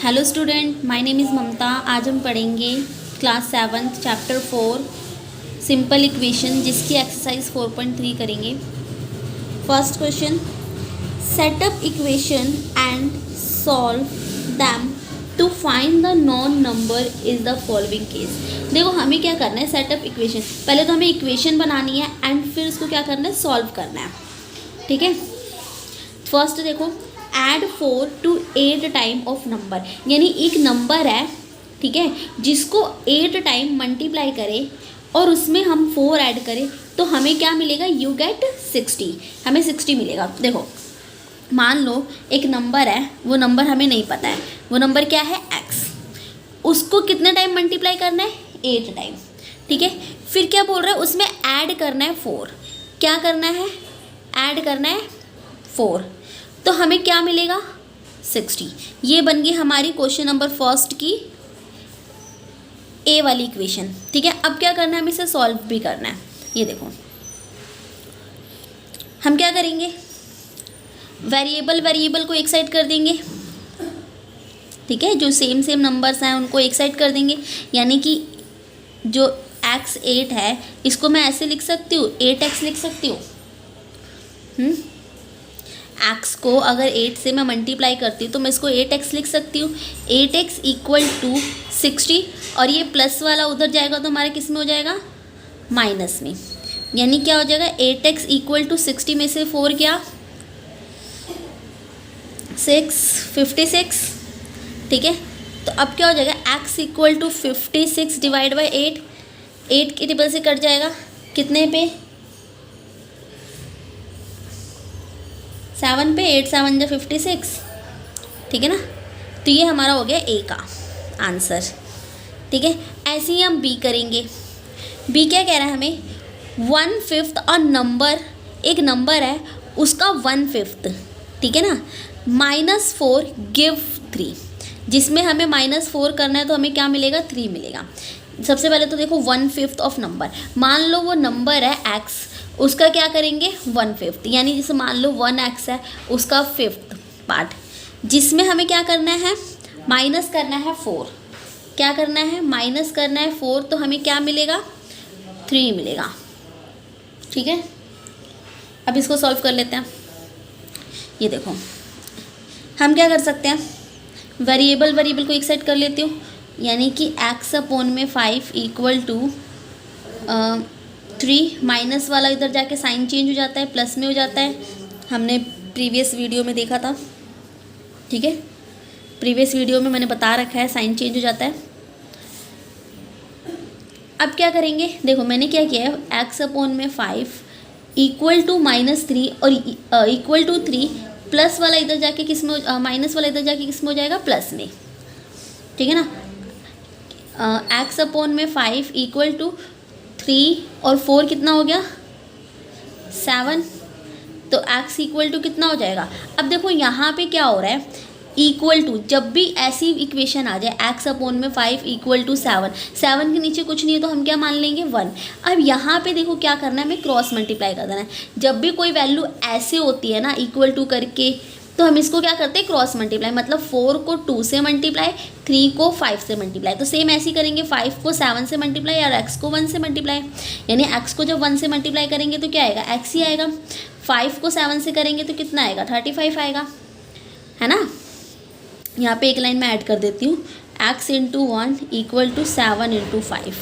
Hello student, my name is Mamta. आज हम पढ़ेंगे क्लास 7 चैप्टर 4 सिंपल इक्वेशन, जिसकी एक्सरसाइज 4.3 करेंगे। First question, set up equation and solve them to find the non number is the following case. देखो हमें क्या करना है, सेटअप इक्वेशन। पहले तो हमें इक्वेशन बनानी है एंड फिर उसको क्या करना है, सॉल्व करना है। ठीक है, फर्स्ट देखो, add 4 to 8 time of number, यानी एक नंबर है, ठीक है, जिसको 8 टाइम मल्टीप्लाई करें और उसमें हम 4 ऐड करें तो हमें क्या मिलेगा, यू गेट 60। हमें 60 मिलेगा। देखो मान लो एक नंबर है, वो नंबर हमें नहीं पता है, वो नंबर क्या है, x। उसको कितने टाइम मल्टीप्लाई करना है, 8 टाइम। ठीक है, फिर क्या बोल रहा है, उसमें ऐड करना है 4। क्या करना है, ऐड करना है 4, तो हमें क्या मिलेगा, 60। ये बन गई हमारी क्वेश्चन नंबर फर्स्ट की ए वाली इक्वेशन। ठीक है, अब क्या करना है, हमें इसे सॉल्व भी करना है। ये देखो हम क्या करेंगे, वेरिएबल को एक साइड कर देंगे। ठीक है, जो सेम नंबर्स हैं उनको एक साइड कर देंगे, यानी कि जो x 8 है इसको मैं ऐसे लिख सकती हूँ, 8x लिख सकती हूँ। x को अगर 8 से मैं मल्टीप्लाई करती हूँ तो मैं इसको 8x लिख सकती हूँ। 8x इक्वल टू 60, और ये प्लस वाला उधर जाएगा तो हमारा किस में हो जाएगा, माइनस में। यानी क्या हो जाएगा, 8x इक्वल टू 60 में से 4 क्या, 56। ठीक है, तो अब क्या हो जाएगा, x equal to 56 divide by 8 के टेबल से कट जाएगा, कितने पे, 7 पे, 8 7 जा 56। ठीक है ना, तो ये हमारा हो गया ए का आंसर। ठीक है, ऐसे ही हम बी करेंगे। बी क्या कह रहा है हमें, 1/5 और नंबर, एक नंबर है उसका 1/5। ठीक है ना, -4 गिव 3, जिसमें हमें -4 करना है तो हमें क्या मिलेगा, 3 मिलेगा। सबसे पहले तो देखो 1/5 ऑफ नंबर, मान लो वो नंबर है x, उसका क्या करेंगे 1/5, यानी जैसे मान लो 1x है उसका 5th पार्ट, जिसमें हमें क्या करना है, माइनस करना है 4। क्या करना है, माइनस करना है 4, तो हमें क्या मिलेगा, 3 मिलेगा। ठीक है, अब इसको सॉल्व कर लेते हैं। ये देखो हम क्या कर सकते हैं, वेरिएबल को एक साइड कर लेती हूँ, यानी कि x अपॉन में 5 इक्वल टू 3, माइनस वाला इधर जाके साइन चेंज हो जाता है, प्लस में हो जाता है। हमने प्रीवियस वीडियो में देखा था। ठीक है, प्रीवियस वीडियो में मैंने बता रखा है, साइन चेंज हो जाता है। अब क्या करेंगे, देखो मैंने क्या किया है, x अपॉन में 5 इक्वल टू -3 और इक्वल टू 3, प्लस वाला इधर जाके किस में, माइनस वाला इधर जाके किस में हो जाएगा, प्लस में। ठीक है ना, x अपॉन में 5 इक्वल टू 3 और 4 कितना हो गया, 7, तो x इक्वल टू कितना हो जाएगा। अब देखो यहाँ पे क्या हो रहा है, इक्वल टू, जब भी ऐसी इक्वेशन आ जाए x अपॉन में 5 इक्वल टू 7 के नीचे कुछ नहीं है तो हम क्या मान लेंगे, 1। अब यहाँ पे देखो क्या करना है, हमें क्रॉस मल्टीप्लाई कर देना है। जब भी कोई वैल्यू ऐसे होती है ना, इक्वल टू करके, तो हम इसको क्या करते हैं, क्रॉस मल्टीप्लाई, मतलब 4 को 2 से मल्टीप्लाई, 3 को 5 से मल्टीप्लाई। तो सेम ऐसे ही करेंगे, 5 को 7 से मल्टीप्लाई और x को 1 से मल्टीप्लाई, यानी x को जब 1 से मल्टीप्लाई करेंगे तो क्या आएगा, x ही आएगा। 5 को 7 से करेंगे तो कितना आएगा, 35 आएगा, है ना। यहाँ पे एक लाइन में ऐड कर देती हूँ, x into 1 equal to 7 into 5।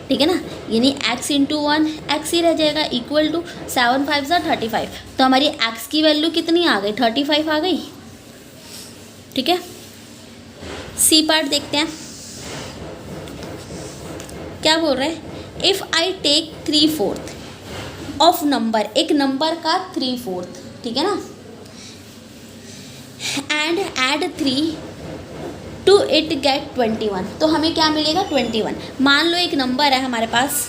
ठीक है ना, यानी x इंटू 1 x ही रह जाएगा, इक्वल टू 7 5 35। तो हमारी x की वैल्यू कितनी आ गई, 35 आ गई। ठीक है, सी पार्ट देखते हैं क्या बोल रहे हैं, if I take 3/4 of number, एक नंबर का 3/4, ठीक है ना, and add 3 to it get 21, तो हमें क्या मिलेगा, 21। मान लो एक नंबर है हमारे पास,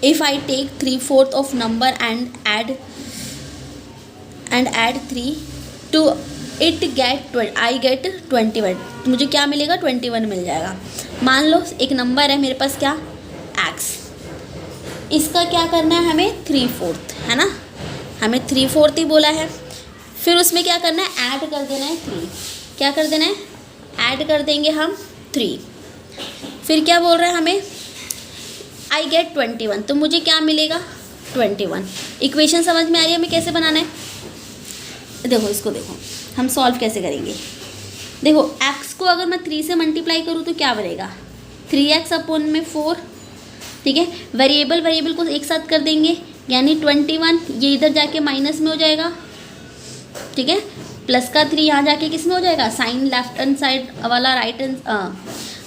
if I take 3/4 of number and add 3 to it get I get 21, तो मुझे क्या मिलेगा, 21 मिल जाएगा। मान लो एक नंबर है मेरे पास, क्या, x, इसका क्या करना है हमें, 3/4, है ना, हमें 3/4 ही बोला है। फिर उसमें क्या करना है, ऐड कर देना है 3। क्या कर देना है, ऐड कर देंगे हम 3। फिर क्या बोल रहा है हमें, आई गेट 21, तो मुझे क्या मिलेगा 21। इक्वेशन समझ में आ रही है हमें कैसे बनाना है? देखो इसको, देखो हम सॉल्व कैसे करेंगे। देखो x को अगर मैं 3 से मल्टीप्लाई करूँ तो क्या बनेगा, 3x अपॉन में 4, ठीक है। वेरिएबल को एक साथ कर देंगे, यानी 21, ये इधर जाके माइनस में हो जाएगा, ठीक है। प्लस का 3 यहाँ जाके किस में हो जाएगा, साइन लेफ्ट हैंड साइड वाला राइट हैंड,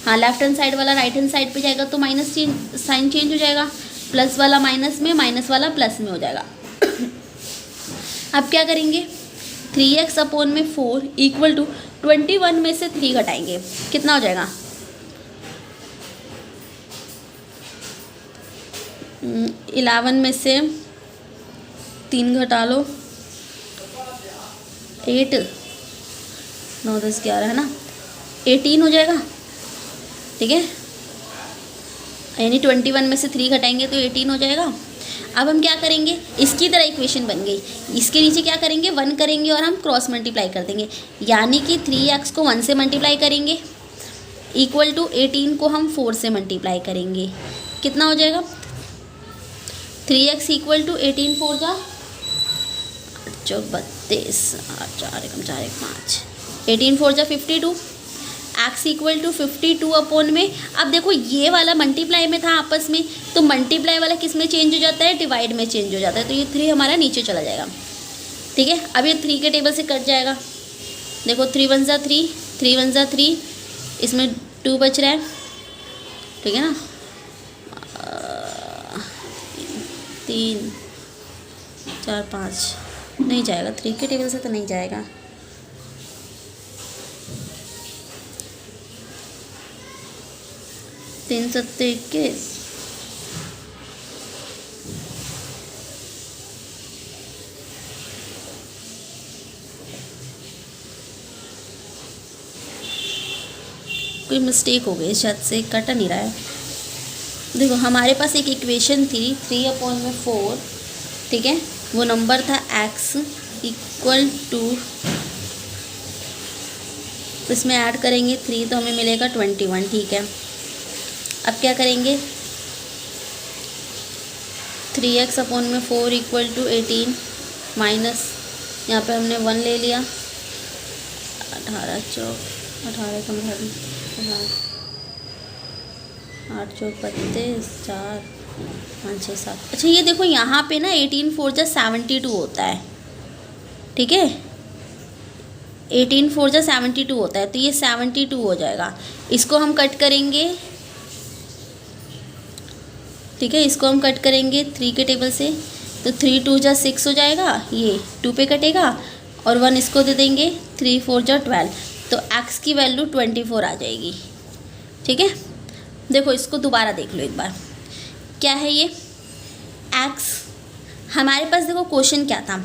हाँ लेफ्ट हैंड साइड वाला राइट हैंड साइड पे जाएगा तो माइनस साइन चेंज हो जाएगा, प्लस वाला माइनस में, माइनस वाला प्लस में हो जाएगा। अब क्या करेंगे, 3x अपॉन में 4 इक्वल टू 21 में से 3 घटाएंगे, कितना हो जाएगा, 11 में से 3 घटा लो, 8, 9, 10, 11 है ना, 18 हो जाएगा, ठीक है। यानी 21 में से 3 घटाएंगे तो 18 हो जाएगा। अब हम क्या करेंगे, इसकी तरह इक्वेशन बन गई, इसके नीचे क्या करेंगे, 1 करेंगे और हम क्रॉस मल्टीप्लाई कर देंगे, यानी कि 3x को 1 से मल्टीप्लाई करेंगे इक्वल टू 18 को हम 4 से मल्टीप्लाई करेंगे, कितना हो जाएगा, 3x इक्वल टू 18 4 जा 32, 4 एकम 4 1 5, 18 4 जा 52, x इक्वल टू 52 अपॉन में। अब देखो ये वाला मल्टीप्लाई में था आपस में, तो मल्टीप्लाई वाला किस में चेंज हो जाता है, डिवाइड में चेंज हो जाता है, तो ये 3 हमारा नीचे चला जाएगा, ठीक है। अब ये 3 के टेबल से कट जाएगा, देखो 3 1 जा 3, 3 1 जा 3, इसमें 2 बच रहा है, ठीक है ना, 3 4 5 नहीं जाएगा, 3 के टेबल से तो नहीं जाएगा, 3 7 21, कोई मिस्टेक हो गई शायद से, कट नहीं रहा है। देखो हमारे पास एक इक्वेशन थी 3 अपॉन में 4, ठीक है, वो नंबर था x इक्वल टू, इसमें ऐड करेंगे 3 तो हमें मिलेगा 21, ठीक है। अब क्या करेंगे, 3x अपॉन में 4 इक्वल टू 18 माइनस, यहाँ पे हमने 1 ले लिया, 18 चौक 18 कम 8 चौक 32, 4 5 6 7। अच्छा ये देखो यहाँ पे ना 18 4 जा 72 होता है, ठीक है, 18 4 जा 72 होता है, तो ये 72 हो जाएगा। इसको हम कट करेंगे, ठीक है, इसको हम कट करेंगे 3 के टेबल से, तो 3 2 जा 6 हो जाएगा, ये 2 पे कटेगा और 1 इसको दे देंगे, 3 4 जा 12, तो x की वैल्यू 24 आ जाएगी, ठीक है। देखो इसको दोबारा देख लो एक बार, क्या है ये x, हमारे पास देखो क्वेश्चन क्या था,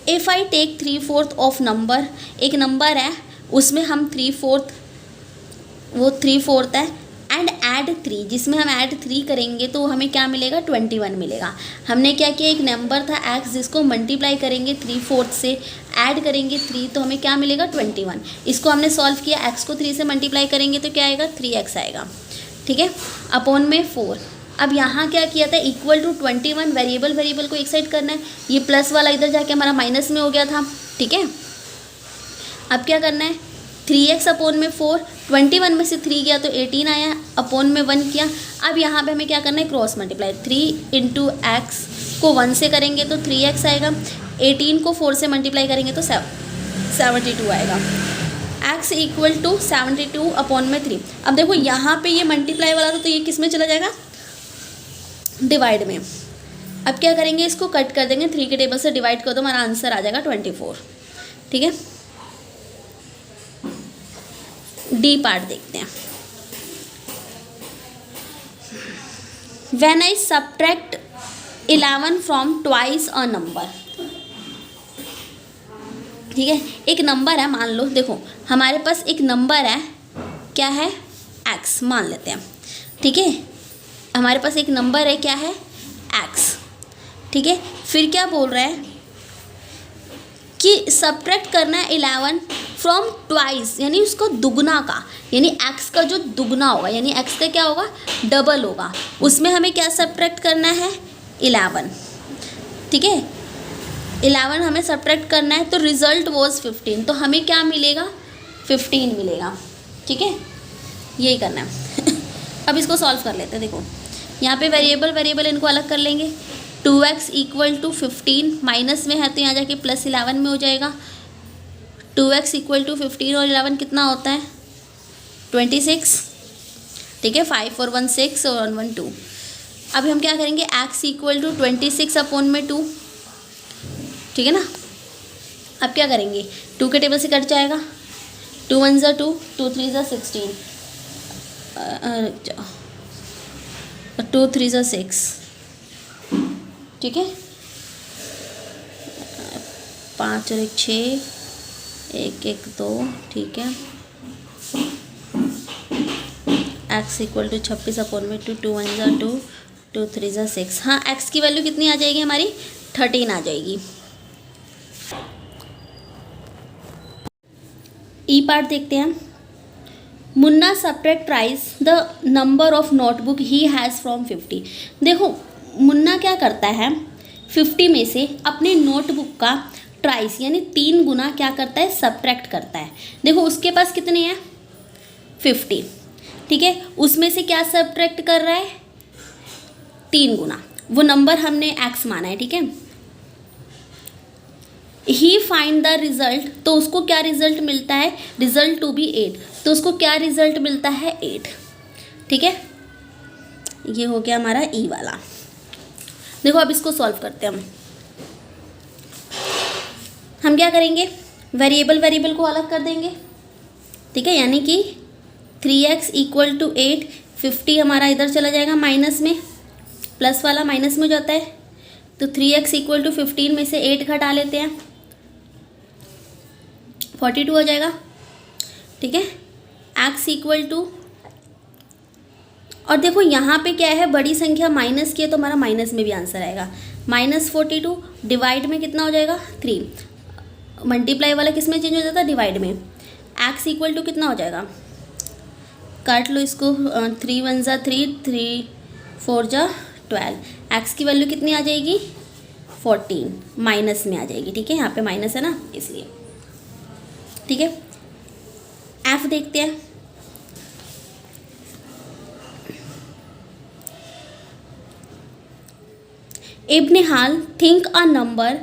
if I take 3/4 of number, एक नंबर है उसमें हम 3/4, वो 3/4 है, एंड ऐड 3, जिसमें हम ऐड 3 करेंगे तो हमें क्या मिलेगा, 21 मिलेगा। हमने क्या किया, एक नंबर था x जिसको मल्टीप्लाई करेंगे 3/4 से, ऐड करेंगे 3 तो हमें क्या मिलेगा 21। इसको हमने सॉल्व किया, x को 3 से मल्टीप्लाई करेंगे तो क्या आएगा 3x आएगा, ठीक है, अपॉन में 4। अब यहाँ क्या किया था, इक्वल टू 21, वेरिएबल को एक साइड करना है, ये प्लस वाला इधर जाके हमारा माइनस में हो गया था, ठीक है। अब क्या करना है, 3x अपॉन में 4, 21 में से 3 गया तो 18 आया, अपॉन में 1 किया। अब यहाँ पे हमें क्या करना है, क्रॉस मल्टीप्लाई, 3 इंटू एक्स को 1 से करेंगे तो 3x आएगा, 18 को 4 से मल्टीप्लाई करेंगे तो 72 आएगा, x इक्वल टू 72 अपॉन में 3। अब देखो यहाँ पे ये मल्टीप्लाई वाला था तो ये किस में चला जाएगा, डिवाइड में। अब क्या करेंगे, इसको कट कर देंगे, 3 के टेबल से डिवाइड कर दो, हमारा आंसर आ जाएगा 24, ठीक है। डी पार्ट देखते हैं, when I subtract 11 from twice a number, ठीक है, एक नंबर है, मान लो, देखो हमारे पास एक नंबर है, क्या है x, मान लेते हैं, ठीक है, हमारे पास एक नंबर है, क्या है x, ठीक है। फिर क्या बोल रहा है, कि सब्ट्रैक्ट करना है 11 फ्रॉम ट्वाइस, यानी उसको दुगना का, यानी x का जो दुगना होगा, यानी x का क्या होगा, डबल होगा, उसमें हमें क्या सब्ट्रैक्ट करना है, 11। ठीक है, 11 हमें सब्ट्रैक्ट करना है, तो रिजल्ट वॉज 15, तो हमें क्या मिलेगा, 15 मिलेगा। ठीक है, यही करना है। अब इसको सॉल्व कर लेते हैं। देखो यहाँ पे वेरिएबल इनको अलग कर लेंगे। 2x इक्वल टू 15 माइनस में है तो यहाँ जाके प्लस 11 में हो जाएगा। 2x इक्वल टू 15 और 11 कितना होता है, 26। ठीक है, 5 और 1 6 और 1 1 2। अभी हम क्या करेंगे, x इक्वल टू 26 अपॉन में 2। ठीक है ना, अब क्या करेंगे, 2 के टेबल से कट जाएगा, 2 1 ज़ा 2, 2 3 ज़ा 16, 2 3 ज़ा 6। ठीक है, 5 और 1 6, 1 1 2। ठीक है, x इक्वल टू 26 अपॉन में 2, 2 1 ज़ा 2, 2 3 ज़ा 6। हाँ, x की वैल्यू कितनी आ जाएगी हमारी, 13 आ जाएगी। ई पार्ट देखते हैं। Munna subtract tries the number of notebook he has from 50। देखो मुन्ना क्या करता है, 50 में से अपने नोटबुक का ट्राइस यानी 3 गुना क्या करता है, सब्ट्रैक्ट करता है। देखो उसके पास कितने हैं, 50। ठीक है, उसमें से क्या सब्ट्रैक्ट कर रहा है, 3 गुना, वो नंबर हमने x माना है। ठीक है, ही फाइंड द रिजल्ट, तो उसको क्या रिजल्ट मिलता है, रिजल्ट टू बी 8, तो उसको क्या रिजल्ट मिलता है, 8। ठीक है, ये हो गया हमारा ई वाला। देखो अब इसको सॉल्व करते हैं हम क्या करेंगे, वेरिएबल को अलग कर देंगे। ठीक है, यानी कि 3x इक्वल टू 8, 50 हमारा इधर चला जाएगा माइनस में, प्लस वाला माइनस में हो जाता है, तो 3x इक्वल टू 15 में से 8 घटा लेते हैं, 42 हो जाएगा। ठीक है, x इक्वल टू, और देखो यहाँ पे क्या है, बड़ी संख्या माइनस की है तो हमारा माइनस में भी आंसर आएगा, -42 डिवाइड में कितना हो जाएगा, 3। मल्टीप्लाई वाला किस में चेंज हो जाता है, डिवाइड में। x इक्वल टू कितना हो जाएगा, काट लो इसको, 3 1 ज़ा 3, 3 4 ज़ा 12। x की वैल्यू कितनी आ जाएगी, 14, माइनस में आ जाएगी। ठीक है, यहाँ पे माइनस है ना इसलिए। ठीक है, f देखते हैं। इब्न हाल थिंक अ नंबर,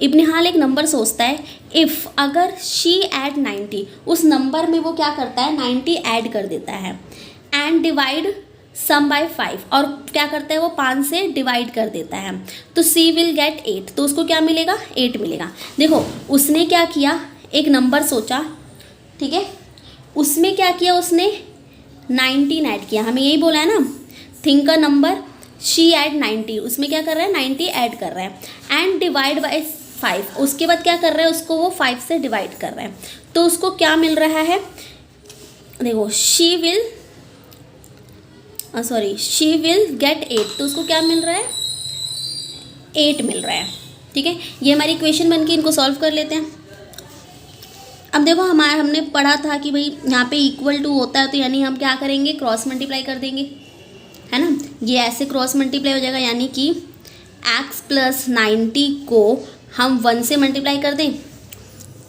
इब्न हाल एक नंबर सोचता है, इफ़ अगर शी ऐड 90, उस नंबर में वो क्या करता है, 90 ऐड कर देता है, एंड डिवाइड सम बाय 5, और क्या करता है वो 5 से डिवाइड कर देता है, तो सी विल गेट 8, तो उसको क्या मिलेगा, 8 मिलेगा। देखो उसने क्या किया, एक नंबर सोचा, ठीक है, उसमें क्या किया उसने, 19 ऐड किया, हमें यही बोला है ना, think a number, she add 90, उसमें क्या कर रहा है, 90 ऐड कर रहा है, एंड डिवाइड बाय 5, उसके बाद क्या कर रहा है, उसको वो 5 से डिवाइड कर रहा है, तो उसको क्या मिल रहा है, देखो शी विल गेट 8, तो उसको क्या मिल रहा है, 8 मिल रहा है। ठीक है, ये हमारी इक्वेशन बन के, इनको सॉल्व कर लेते हैं। अब देखो हमने पढ़ा था कि भाई यहाँ पे इक्वल टू होता है, तो यानी हम क्या करेंगे, क्रॉस मल्टीप्लाई कर देंगे, है ना, ये ऐसे क्रॉस मल्टीप्लाई हो जाएगा, यानी कि x प्लस 90 को हम 1 से मल्टीप्लाई कर दें,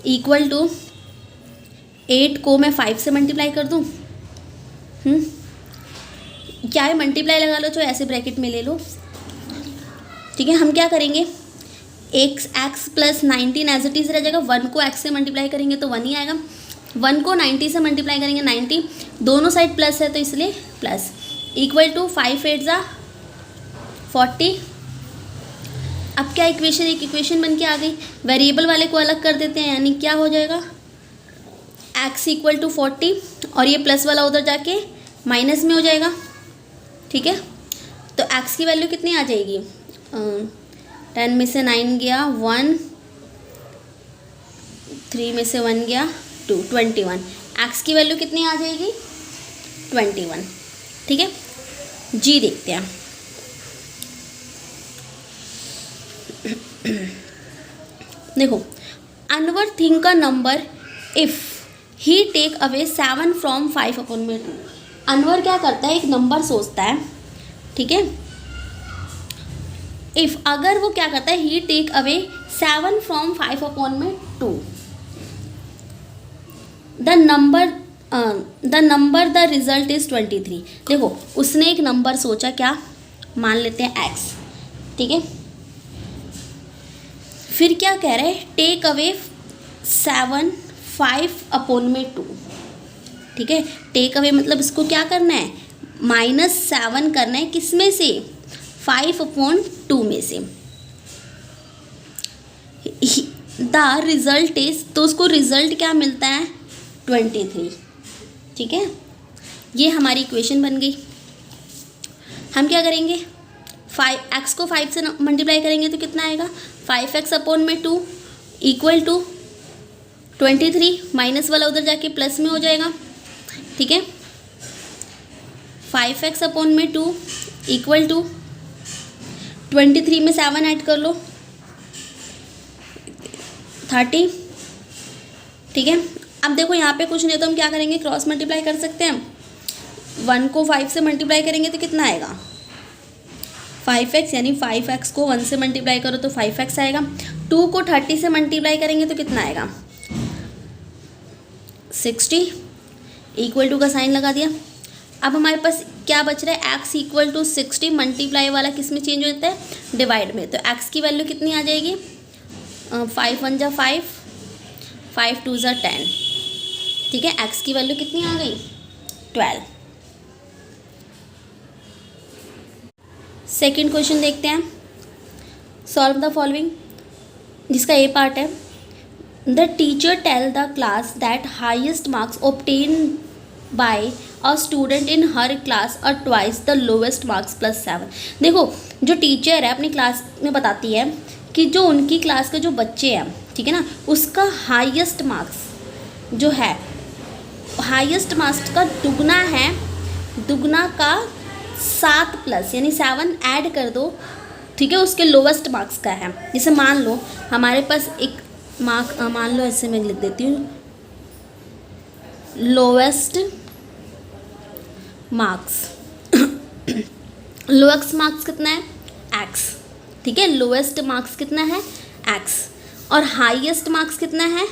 इक्वल टू 8 को मैं 5 से मल्टीप्लाई कर दूँ, क्या है, मल्टीप्लाई लगा लो, तो ऐसे ब्रैकेट में ले लो। ठीक है, हम क्या करेंगे, x plus 19 as it is रह जाएगा, 1 को x से मल्टीप्लाई करेंगे तो 1 ही आएगा, 1 को 90 से मल्टीप्लाई करेंगे, 90 दोनों साइड प्लस है तो इसलिए प्लस, इक्वल टू 5 8 ज़ा 40। अब क्या इक्वेशन, एक इक्वेशन बन के आ गई, वेरिएबल वाले को अलग कर देते हैं, यानी क्या हो जाएगा, x इक्वल टू 40, और ये प्लस वाला उधर जाके माइनस में हो जाएगा। ठीक है, तो x की वैल्यू कितनी आ जाएगी, 10 में से 9 गया 1, 3 में से 1 गया 2, 21, x की वैल्यू कितनी आ जाएगी, 21। ठीक है, जी देखते हैं। देखो Anwar think a number if he take away 7 from 5/2। Anwar क्या करता है, एक नंबर सोचता है, ठीक है। इफ़ अगर वो क्या करता है, he take away 7 from 5/2, the number the result is 23। देखो उसने एक नंबर सोचा, क्या मान लेते हैं x, ठीक है। फिर क्या कह रहे हैं, टेक अवे 7 5/2, ठीक है। टेक अवे मतलब इसको क्या करना है, -7 करना है, किस में से, 5/2 में से। द रिजल्ट इज, तो उसको रिजल्ट क्या मिलता है, 23, ठीक है। ये हमारी इक्वेशन बन गई। हम क्या करेंगे, 5x को 5 से मल्टीप्लाई करेंगे तो कितना आएगा, 5x/2 इक्वल टू 23, माइनस वाला उधर जाके प्लस में हो जाएगा, ठीक है। 5x/2 इक्वल टू 23 में 7 ऐड कर लो, 30, ठीक है। अब देखो यहाँ पे कुछ नहीं तो हम क्या करेंगे, क्रॉस मल्टीप्लाई कर सकते हैं। 1 को 5 से मल्टीप्लाई करेंगे तो कितना आएगा, 5x, यानी 5x को 1 से मल्टीप्लाई करो तो 5x आएगा। 2 को 30 से मल्टीप्लाई करेंगे तो कितना आएगा, 60, इक्वल टू का साइन लगा दिया। अब हमारे पास क्या बच रहा है, x इक्वल टू 60, मल्टीप्लाई वाला किस में चेंज होता है, डिवाइड में। तो x की वैल्यू कितनी आ जाएगी, 5 1 जा 5, 5 2 जा 10, ठीक है। x की वैल्यू कितनी आ गई, 12। सेकेंड क्वेश्चन देखते हैं, सॉल्व द फॉलोइंग, जिसका ए पार्ट है। The teacher tell the class that highest marks obtain by a student in her class और ट्वाइस द लोवेस्ट मार्क्स +7। देखो जो टीचर है अपनी क्लास में बताती है कि जो उनकी क्लास के जो बच्चे हैं, ठीक है ना, उसका हाईएस्ट मार्क्स जो है, हाईएस्ट मार्क्स का दुगना है, दुगना का 7 प्लस यानी 7 ऐड कर दो, ठीक है, उसके लोवेस्ट मार्क्स का है। जैसे मान लो हमारे पास एक मार्क, मान लो ऐसे मैं लिख देती हूँ, लोवेस्ट मार्क्स लोवेस्ट मार्क्स कितना है, x, ठीक है। लोवेस्ट मार्क्स कितना है, x, और हाईएस्ट मार्क्स कितना है,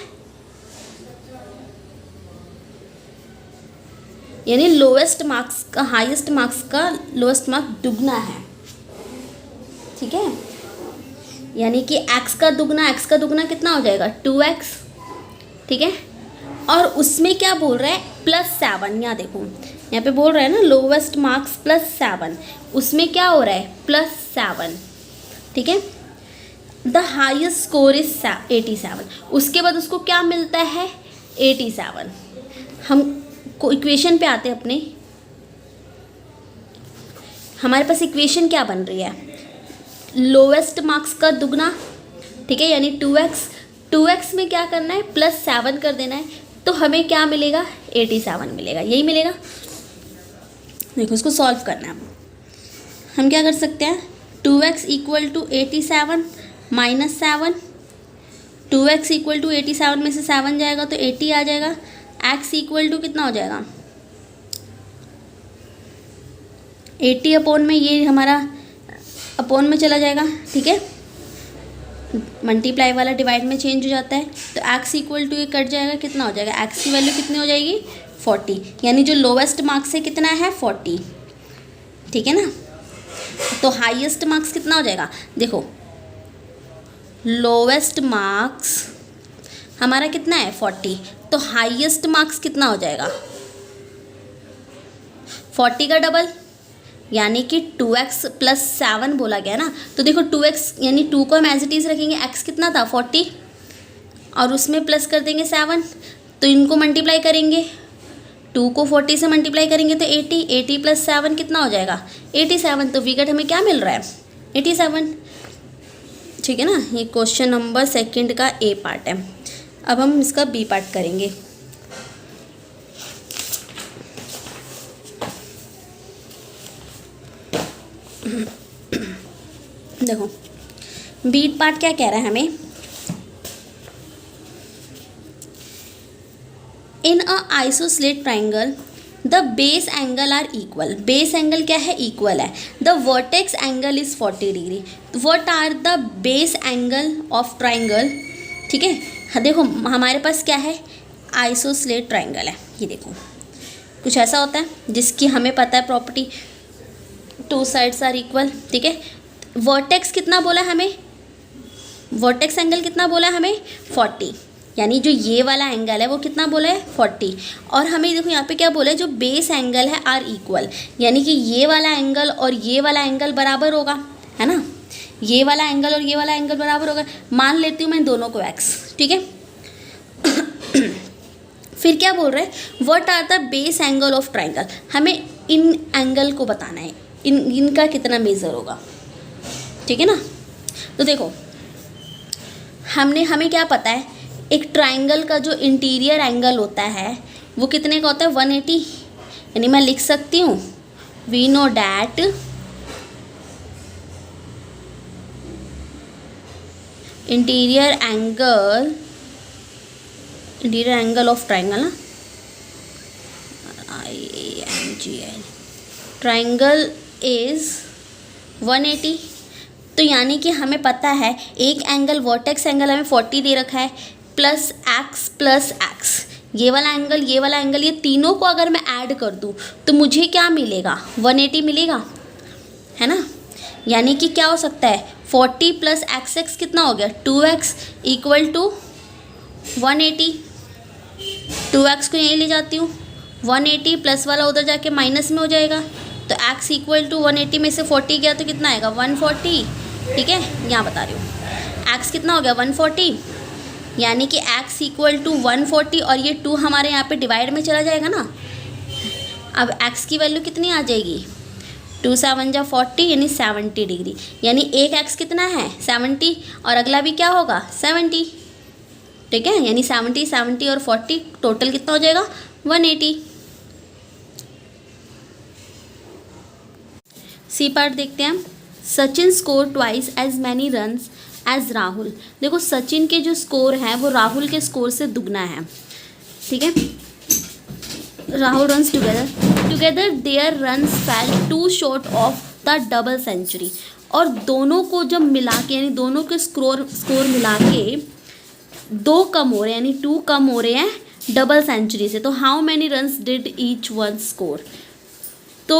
यानी लोवेस्ट मार्क्स का हाईएस्ट मार्क्स का लोवेस्ट मार्क्स दुगना है, ठीक है। यानी कि x का दुगना कितना हो जाएगा, 2x, ठीक है। और उसमें क्या बोल रहा है, +7, यहाँ देखो यहाँ पे बोल रहा है ना लोवेस्ट मार्क्स +7, उसमें क्या हो रहा है, +7, ठीक है। द हाईएस्ट स्कोर इज 87, उसके बाद उसको क्या मिलता है, 87। हम को इक्वेशन पे आते हैं अपने, हमारे पास इक्वेशन क्या बन रही है, लोवेस्ट मार्क्स का दुगना, ठीक है, यानी 2x में क्या करना है, +7 कर देना है, तो हमें क्या मिलेगा, 87 मिलेगा, यही मिलेगा। देखो इसको सॉल्व करना है, हम क्या कर सकते हैं, 2x equal to 87 -7, 2x equal to 87 में से 7 जाएगा तो 80 आ जाएगा। x इक्वल टू कितना हो जाएगा, 80 अपॉन में ये हमारा अपॉन में चला जाएगा, ठीक है। मल्टीप्लाई वाला डिवाइड में चेंज हो जाता है, तो x इक्वल टू ये कट जाएगा, कितना हो जाएगा, x की वैल्यू कितनी हो जाएगी, 40, यानी जो लोवेस्ट मार्क्स है कितना है, 40, ठीक है ना। तो हाईएस्ट मार्क्स कितना हो जाएगा, देखो लोवेस्ट मार्क्स हमारा कितना है, 40, तो हाईएस्ट मार्क्स कितना हो जाएगा, 40 का डबल, यानी कि 2x + 7 बोला गया ना। तो देखो 2x यानी 2 को हम एज इट इज़ रखेंगे, x कितना था, 40, और उसमें प्लस कर देंगे 7, तो इनको मल्टीप्लाई करेंगे, 2 को 40 से मल्टीप्लाई करेंगे तो 80 + 7 कितना हो जाएगा, 87। तो विकेट हमें क्या मिल रहा है, 87, ठीक है ना। ये क्वेश्चन नंबर सेकंड का ए पार्ट है। अब हम इसका बी पार्ट करेंगे। देखो बी पार्ट क्या कह रहा है हमें, in a isosceles triangle the base angle are equal, base angle क्या है, इक्वल है, the vertex angle is 40 degree, what are the base angle of triangle. ठीक है, हाँ देखो हमारे पास क्या है, आइसोसलेट ट्राइंगल है, ये देखो कुछ ऐसा होता है जिसकी हमें पता है property, two sides are equal. ठीक है, वर्टेक्स कितना बोला हमें, वर्टेक्स एंगल कितना बोला हमें 40, यानी जो ये वाला एंगल है वो कितना बोला है 40, और हमें देखो यहाँ पे क्या बोला है, जो बेस एंगल है आर इक्वल, यानी कि ये वाला एंगल और ये वाला एंगल बराबर होगा, है ना, ये वाला एंगल और ये वाला एंगल बराबर होगा। मान लेती हूँ मैं दोनों को x, ठीक है। फिर क्या बोल रहे हैं, what are the base angle of triangle, हमें इन एंगल को बताना है, इनका कितना मेज़र होगा, ठीक है ना। तो देखो हमें क्या पता है, एक ट्राइंगल का जो इंटीरियर एंगल होता है वो कितने का होता है 180, यानी मैं लिख सकती हूँ we know that interior angle of triangle ना, INGL ट्राइंगल इज 180। तो यानी कि हमें पता है एक एंगल वर्टेक्स एंगल हमें 40 दे रखा है, प्लस x, ये वाला एंगल, ये तीनों को अगर मैं ऐड कर दूँ तो मुझे क्या मिलेगा 180 मिलेगा, है ना। यानी कि क्या हो सकता है 40 प्लस x कितना हो गया 2x इक्वल टू 180, 2x को यहीं ले जाती हूँ, 180 प्लस वाला उधर जाके माइनस में हो जाएगा, तो x इक्वल टू 180 में से 40 गया तो कितना आएगा 140, ठीक है, यहाँ बता रही हूँ x कितना हो गया 140, यानी कि x इक्वल टू 140, और ये 2 हमारे यहाँ पे डिवाइड में चला जाएगा ना। अब x की वैल्यू कितनी आ जाएगी 2 7 जा 40, यानी 70 डिग्री, यानी एक x कितना है 70 और अगला भी क्या होगा 70, ठीक है, यानी 70 70 और 40 टोटल कितना हो जाएगा 180। सी पार्ट देखते हैं, Sachin score twice as many runs as Rahul. देखो सचिन के जो स्कोर है वो राहुल के स्कोर से दुगना है, ठीक है। Rahul runs together their runs fell two short of the double century, और दोनों को जब मिला के यानी दोनों के स्कोर मिला के 2 कम हो रहे हैं, यानी 2 कम हो रहे हैं डबल सेंचुरी से। तो how many runs did each one score, तो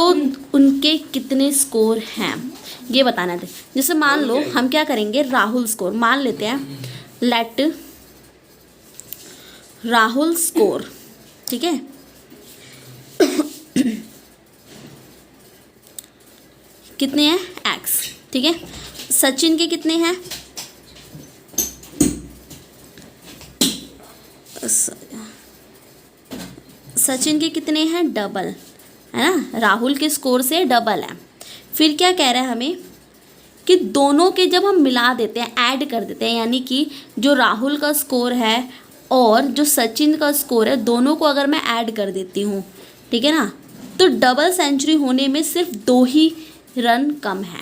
उनके कितने स्कोर हैं ये बताना था। जैसे मान लो हम क्या करेंगे, राहुल स्कोर मान लेते हैं, लेट राहुल स्कोर, ठीक है, कितने हैं x, ठीक है। सचिन के कितने हैं, सचिन के कितने हैं डबल, है ना, राहुल के स्कोर से डबल है। फिर क्या कह रहा है हमें कि दोनों के जब हम मिला देते हैं, ऐड कर देते हैं, यानी कि जो राहुल का स्कोर है और जो सचिन का स्कोर है दोनों को अगर मैं ऐड कर देती हूँ, ठीक है ना, तो डबल सेंचुरी होने में सिर्फ 2 ही रन कम है।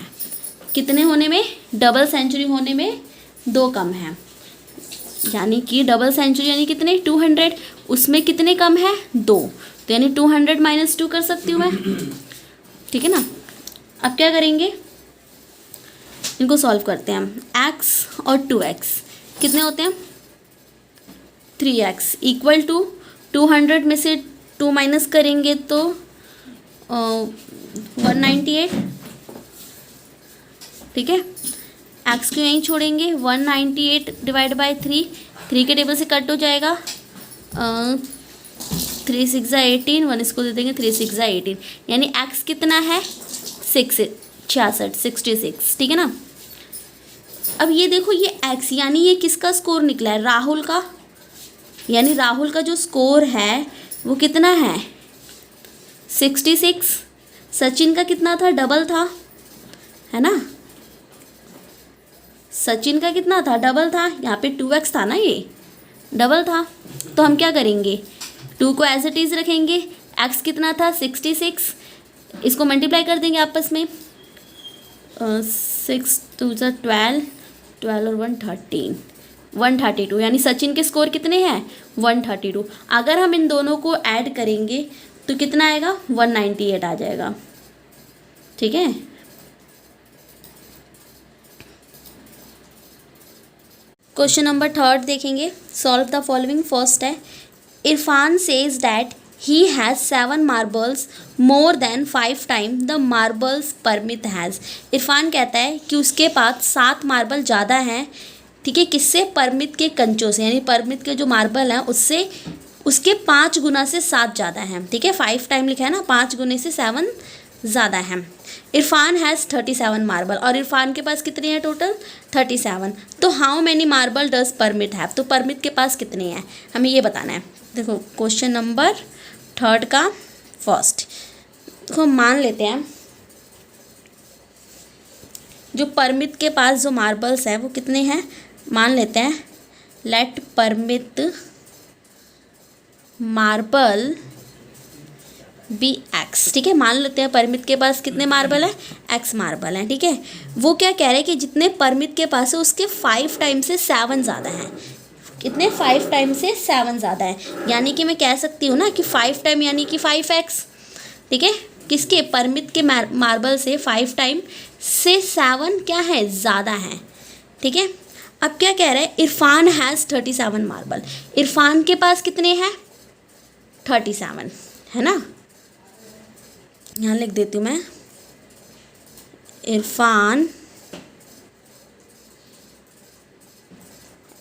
कितने होने में, डबल सेंचुरी होने में 2 कम है, यानी कि डबल सेंचुरी यानी कितने 200, उसमें कितने कम है 2, तो यानी 200 माइनस 2 कर सकती हूँ मैं, ठीक है ना। अब क्या करेंगे, इनको सॉल्व करते हैं हम, x और 2x कितने होते हैं 3x इक्वल टू 200 में से 2 माइनस करेंगे तो 198, ठीक है। x को यहीं छोड़ेंगे, 198 डिवाइड बाई 3 के टेबल से कट हो जाएगा, 3 6 जा 18, 1 इसको दे देंगे 3 6 जा 18, यानी x कितना है 66, ठीक है ना। अब ये देखो ये x यानी ये किसका स्कोर निकला है, राहुल का, यानी राहुल का जो स्कोर है वो कितना है 66, सचिन का कितना था डबल था, है ना, सचिन का कितना था डबल था, यहाँ पे 2x था ना, ये डबल था। तो हम क्या करेंगे, 2 को एज इट इज़ रखेंगे, x कितना था 66, इसको मल्टीप्लाई कर देंगे आपस में, 6 2 12 12 और 1 13, 132, यानी सचिन के स्कोर कितने हैं 132। अगर हम इन दोनों को ऐड करेंगे तो कितना आएगा 198 आ जाएगा। ठीक है, क्वेश्चन नंबर 3 देखेंगे। Solve the following. फर्स्ट है, Irfan says that he has 7 marbles more than 5 time the marbles Parmit has. Irfan कहता है कि उसके पास 7 मार्बल ज़्यादा हैं, ठीक है, किससे, परमित के कंचों से, यानी परमित के जो मार्बल हैं उससे उसके 5 गुना से 7 ज़्यादा हैं। ठीक है, 5 टाइम लिखा है ना, 5 गुने से 7 ज़्यादा हैं। इरफान हैज़ 37 मार्बल, और इरफान के पास कितने हैं टोटल 37। तो how many marble does Parmit have, तो परमित के पास कितने हैं हमें ये बताना है। देखो क्वेश्चन नंबर 3 का फर्स्ट, देखो मान लेते हैं जो परमित के पास जो मार्बल्स हैं वो कितने हैं, मान लेते हैं let Parmit marble be X. ठीक है, मान लेते हैं परमित के पास कितने मार्बल है, एक्स मार्बल हैं। ठीक है, वो क्या कह रहे हैं कि जितने परमित के पास है उसके 5 टाइम से 7 ज़्यादा हैं। कितने, 5 टाइम से 7 ज़्यादा है, यानी कि मैं कह सकती हूँ ना कि 5 टाइम यानी कि 5x। ठीक है, किसके, परमित के मार्बल से 5 टाइम से 7 क्या है, ज़्यादा है। ठीक है, अब क्या कह रहे हैं, इरफान हैज़ 37 मार्बल, इरफान के पास कितने हैं 37, है ना, यहाँ लिख देती हूँ मैं, इरफान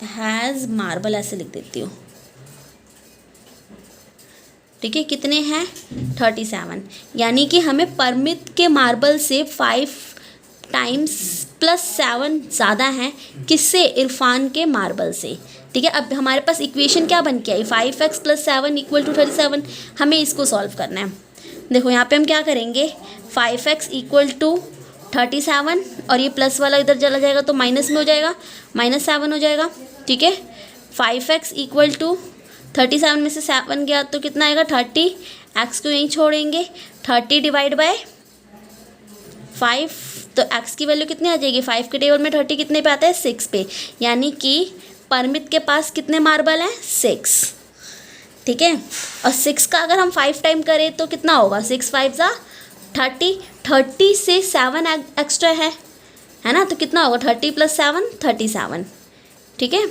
हैज़ मार्बल ऐसे लिख देती हूँ। ठीक है, कितने हैं 37, यानी कि हमें परमित के मार्बल से 5 टाइम्स प्लस 7 ज़्यादा हैं, किससे, इरफान के मार्बल से। ठीक है, अब हमारे पास इक्वेशन क्या बन के आई, 5x + 7 = 37। हमें इसको सॉल्व करना है। देखो यहाँ पे हम क्या करेंगे, 5x = 37 और ये प्लस वाला इधर चला जाएगा तो माइनस में हो जाएगा, -7 हो जाएगा। ठीक है, 5x = 37 में से 7 गया तो कितना आएगा 30, x को यहीं छोड़ेंगे, 30 / 5, तो x की वैल्यू कितनी आ जाएगी, 5 के टेबल में 30 कितने पे आता है 6 पे, यानी कि परमित के पास कितने मार्बल हैं 6। ठीक है, और 6 का अगर हम 5 टाइम करें तो कितना होगा, 6 × 5 = 30, 30 से 7 एक्स्ट्रा है ना, तो कितना होगा 30 + 7 37। ठीक है,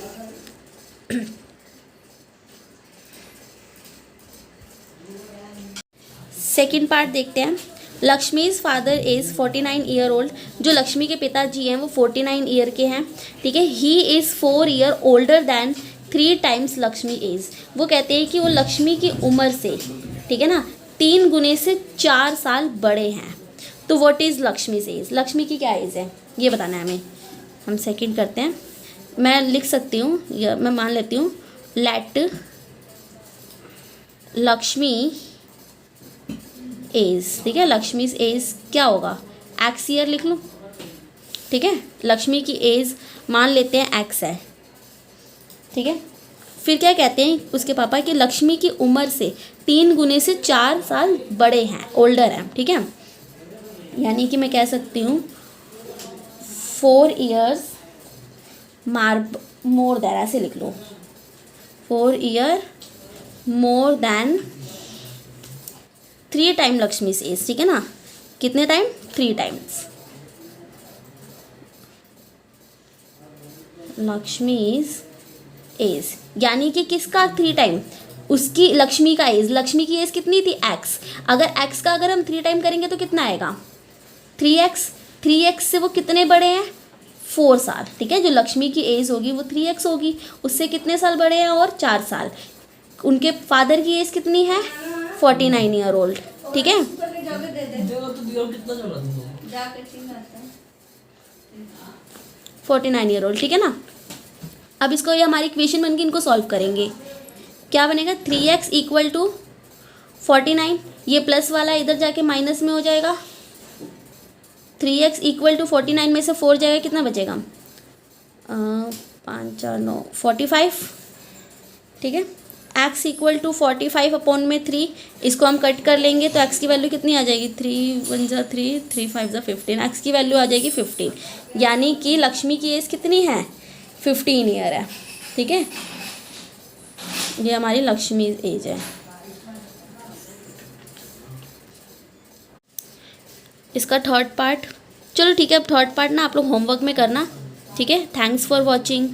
सेकेंड पार्ट देखते हैं। लक्ष्मीज़ फादर इज़ 49 ईयर ओल्ड, जो लक्ष्मी के पिताजी हैं वो 49 ईयर के हैं। ठीक है, he is 4 year older than 3 times Lakshmi age. वो कहते हैं कि वो लक्ष्मी की उम्र से, ठीक है ना, 3 गुने से 4 साल बड़े हैं। तो व्हाट इज़ लक्ष्मीज़ एज, लक्ष्मी की क्या एज है ये बताना है हमें। हम सेकंड करते हैं, मैं लिख सकती हूँ या मैं मान लेती हूँ लेट लक्ष्मी एज। ठीक है, लक्ष्मीज़ एज क्या होगा, एक्स ईयर लिख लूँ। ठीक है, लक्ष्मी की एज मान लेते हैं एक्स है। ठीक है, फिर क्या कहते हैं उसके पापा कि लक्ष्मी की उम्र से 3 गुने से 4 साल बड़े हैं, ओल्डर हैं। ठीक है, यानी कि मैं कह सकती हूँ 4 ईयर्स मोर देन, ऐसे लिख लो 4 year more than 3 time Lakshmi age. ठीक है ना, कितने टाइम, 3 टाइम्स लक्ष्मीज़ एज, यानी कि किसका 3 टाइम, उसकी लक्ष्मी का एज। लक्ष्मी की एज कितनी थी एक्स, अगर एक्स का अगर हम 3 टाइम करेंगे तो कितना आएगा 3x। 3x से वो कितने बड़े हैं 4 साल। ठीक है, जो लक्ष्मी की एज होगी वो 3x होगी, उससे कितने साल बड़े हैं और 4 साल। उनके फादर की एज कितनी है 49 ईयर ओल्ड। ठीक है, 49 ईयर ओल्ड। ठीक है ना, अब इसको ये हमारी इक्वेशन बन के इनको सॉल्व करेंगे। क्या बनेगा 3x = 49, ये प्लस वाला इधर जाके माइनस में हो जाएगा। 3x = 49 में से 4 जाएगा, कितना बचेगा 5 4 9 45। ठीक है, x = 45/3, इसको हम कट कर लेंगे तो x की वैल्यू कितनी आ जाएगी 3 1 = 3 3 5 = 15, x की वैल्यू आ जाएगी 15, यानी कि लक्ष्मी की एज कितनी है 15 ईयर है। ठीक है, ये हमारी लक्ष्मी एज है। इसका थर्ड पार्ट, चलो ठीक है, अब थर्ड पार्ट ना आप लोग होमवर्क में करना, ठीक है। Thanks for watching.